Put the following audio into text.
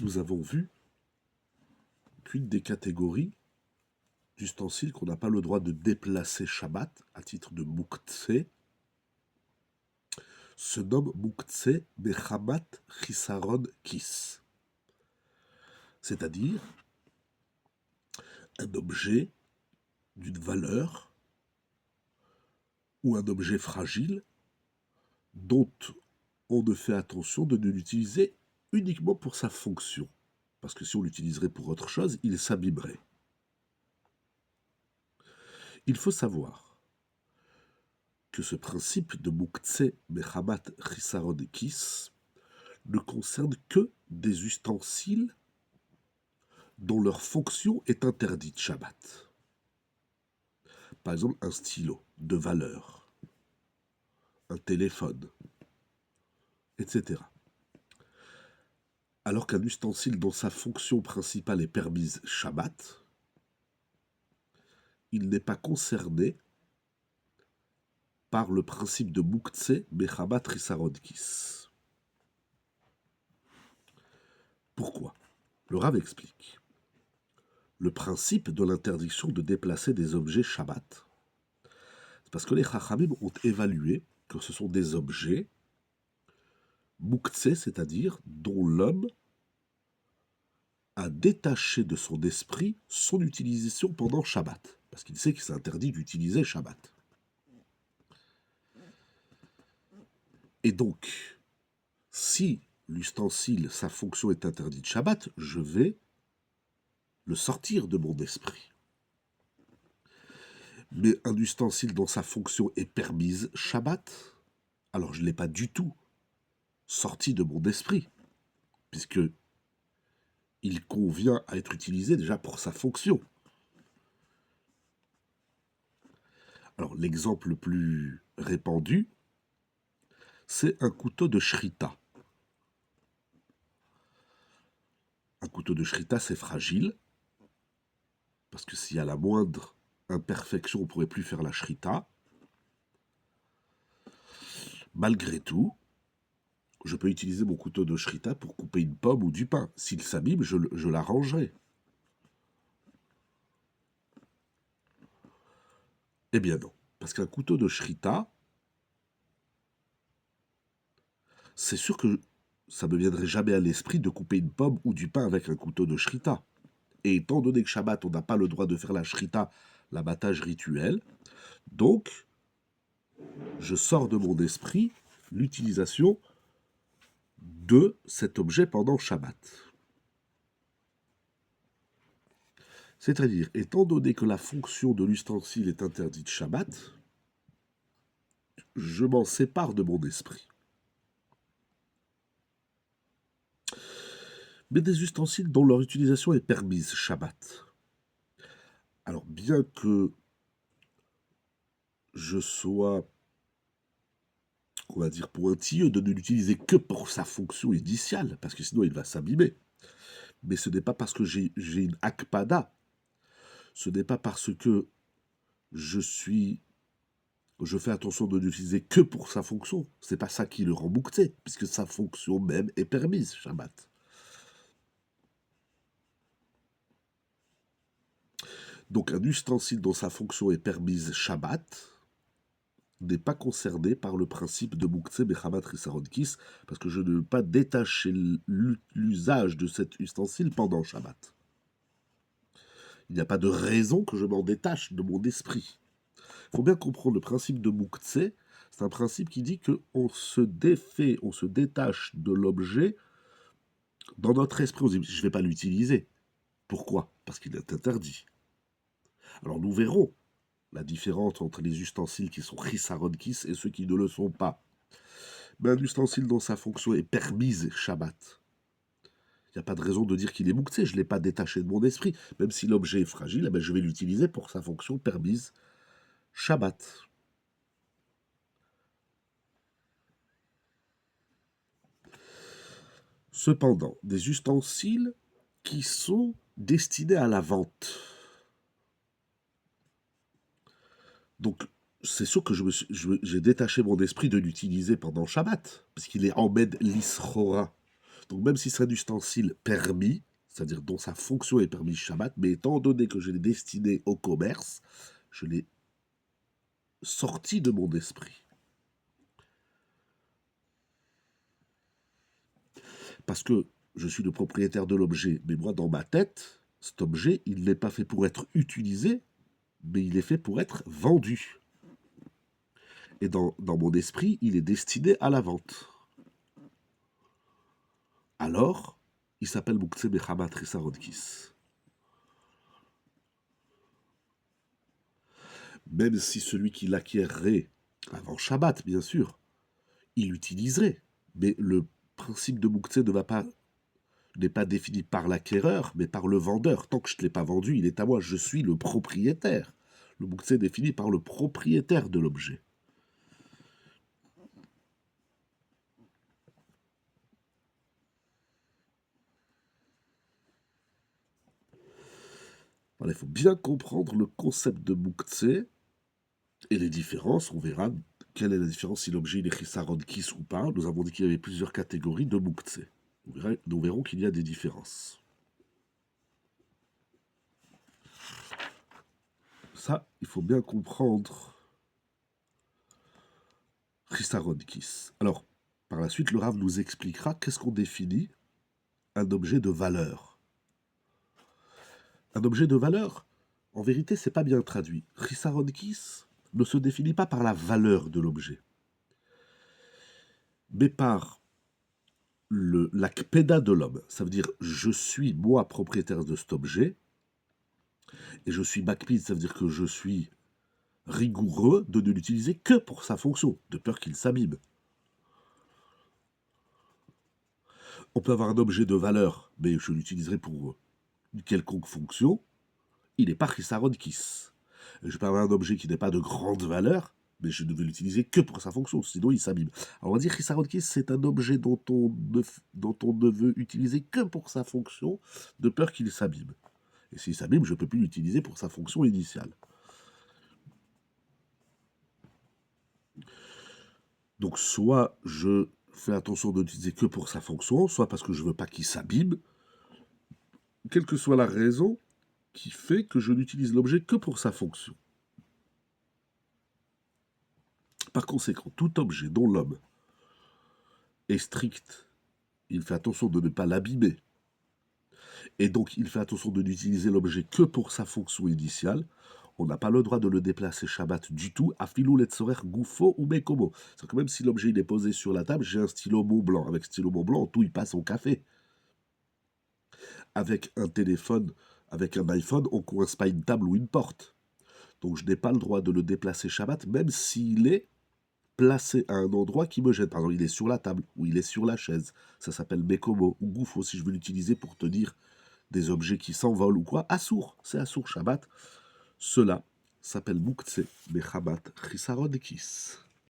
nous avons vu qu'une des catégories d'ustensiles qu'on n'a pas le droit de déplacer Shabbat à titre de Moukhtse se nomme Moukhtse Mechamat Chisaron Kis, c'est-à-dire un objet d'une valeur ou un objet fragile dont on ne fait attention de ne l'utiliser uniquement pour sa fonction. Parce que si on l'utiliserait pour autre chose, il s'abîmerait. Il faut savoir que ce principe de Moukhtse Mechamat Chisaron Kis ne concerne que des ustensiles dont leur fonction est interdite Shabbat. Par exemple, un stylo de valeur, un téléphone, etc. Alors qu'un ustensile dont sa fonction principale est permise Shabbat, il n'est pas concerné par le principe de Moukhtse Mechamat Chisaron Kis. Pourquoi? Le Rav explique. Le principe de l'interdiction de déplacer des objets Shabbat, c'est parce que les Chachamim ont évalué que ce sont des objets Moukhtse, c'est-à-dire dont l'homme a détaché de son esprit son utilisation pendant Shabbat, parce qu'il sait qu'il s'est interdit d'utiliser Shabbat. Et donc, si l'ustensile, sa fonction est interdite Shabbat, je vais le sortir de mon esprit. Mais un ustensile dont sa fonction est permise Shabbat, alors je ne l'ai pas du tout sorti de mon esprit, puisque il convient à être utilisé déjà pour sa fonction. Alors l'exemple le plus répandu, c'est un couteau de shrita. Un couteau de shrita, c'est fragile, parce que s'il y a la moindre imperfection, on ne pourrait plus faire la shrita. Malgré tout, je peux utiliser mon couteau de shrita pour couper une pomme ou du pain. S'il s'abîme, je l'arrangerai. Eh bien non, parce qu'un couteau de shrita, c'est sûr que ça ne me viendrait jamais à l'esprit de couper une pomme ou du pain avec un couteau de shrita. Et étant donné que Shabbat, on n'a pas le droit de faire la shrita, l'abattage rituel, donc je sors de mon esprit l'utilisation de cet objet pendant Shabbat. C'est-à-dire, étant donné que la fonction de l'ustensile est interdite Shabbat, je m'en sépare de mon esprit. Mais des ustensiles dont leur utilisation est permise Shabbat. Alors, bien que je sois, on va dire, pointilleux de ne l'utiliser que pour sa fonction initiale, parce que sinon il va s'abîmer. Mais ce n'est pas parce que j'ai une akpada, ce n'est pas parce que je fais attention de l'utiliser que pour sa fonction. C'est pas ça qui le rend mouktsé, puisque sa fonction même est permise, Shabbat. Donc un ustensile dont sa fonction est permise Shabbat n'est pas concerné par le principe de mouktsé Mechamat Chisaron Kis, parce que je ne veux pas détacher l'usage de cet ustensile pendant Shabbat. Il n'y a pas de raison que je m'en détache de mon esprit. Il faut bien comprendre le principe de mouktsé. C'est un principe qui dit qu'on se défait, on se détache de l'objet dans notre esprit. On se dit, je ne vais pas l'utiliser. Pourquoi? Parce qu'il est interdit. Alors nous verrons la différence entre les ustensiles qui sont chisaron kis et ceux qui ne le sont pas. Mais un ustensile dont sa fonction est permise Shabbat, il n'y a pas de raison de dire qu'il est mouktsé, je ne l'ai pas détaché de mon esprit. Même si l'objet est fragile, eh bien, je vais l'utiliser pour sa fonction permise Shabbat. Cependant, des ustensiles qui sont destinés à la vente. Donc, c'est sûr que j'ai détaché mon esprit de l'utiliser pendant Shabbat, parce qu'il est Ahmed l'Isrora. Donc même si c'est un ustensile permis, c'est-à-dire dont sa fonction est permise Shabbat, mais étant donné que je l'ai destiné au commerce, je l'ai sorti de mon esprit. Parce que je suis le propriétaire de l'objet, mais moi, dans ma tête, cet objet, il n'est pas fait pour être utilisé, mais il est fait pour être vendu. Et dans mon esprit, il est destiné à la vente. Alors, il s'appelle Mouktsé Bechamat Risarodkis. Même si celui qui l'acquerrait avant Shabbat, bien sûr, il l'utiliserait. Mais le principe de Mouktsé n'est pas défini par l'acquéreur, mais par le vendeur. Tant que je ne l'ai pas vendu, il est à moi, je suis le propriétaire. Le Mouktsé est défini par le propriétaire de l'objet. Voilà, il faut bien comprendre le concept de Mouktsé et les différences. On verra quelle est la différence si l'objet est Chisaron Kis ou pas. Nous avons dit qu'il y avait plusieurs catégories de Mouktsé. Nous verrons qu'il y a des différences. Ça, il faut bien comprendre Chisaron Kis. Alors, par la suite, le Rav nous expliquera qu'est-ce qu'on définit un objet de valeur. Un objet de valeur, en vérité, c'est pas bien traduit. Chisaron Kis ne se définit pas par la valeur de l'objet, mais par la kpeda de l'homme. Ça veut dire, je suis, moi, propriétaire de cet objet, et je suis makpid, ça veut dire que je suis rigoureux de ne l'utiliser que pour sa fonction, de peur qu'il s'abîme. On peut avoir un objet de valeur, mais je l'utiliserai pour une quelconque fonction, il n'est pas Chisaron Kis. Je peux avoir un objet qui n'est pas de grande valeur, mais je ne vais l'utiliser que pour sa fonction, sinon il s'abîme. Alors on va dire Chisaron Kis, c'est un objet dont on ne veut utiliser que pour sa fonction, de peur qu'il s'abîme. Et s'il s'abîme, je ne peux plus l'utiliser pour sa fonction initiale. Donc soit je fais attention de l'utiliser que pour sa fonction, soit parce que je ne veux pas qu'il s'abîme, quelle que soit la raison qui fait que je n'utilise l'objet que pour sa fonction. Par conséquent, tout objet dont l'homme est strict, il fait attention de ne pas l'abîmer, et donc il fait attention de n'utiliser l'objet que pour sa fonction initiale, on n'a pas le droit de le déplacer Shabbat du tout, à filou letzorer goufo ou mekomo. C'est que même si l'objet il est posé sur la table, j'ai un stylo Mont Blanc. Avec stylo Mont Blanc, tout il passe au café. Avec un téléphone, avec un iPhone, on ne coince pas une table ou une porte. Donc je n'ai pas le droit de le déplacer Shabbat, même s'il est placé à un endroit qui me gêne. Par exemple, il est sur la table ou il est sur la chaise. Ça s'appelle mekomo ou goufo si je veux l'utiliser pour tenir des objets qui s'envolent ou quoi. Assour, c'est Assour Shabbat. Cela s'appelle Mouktsé Bechamat Chisaron Kis.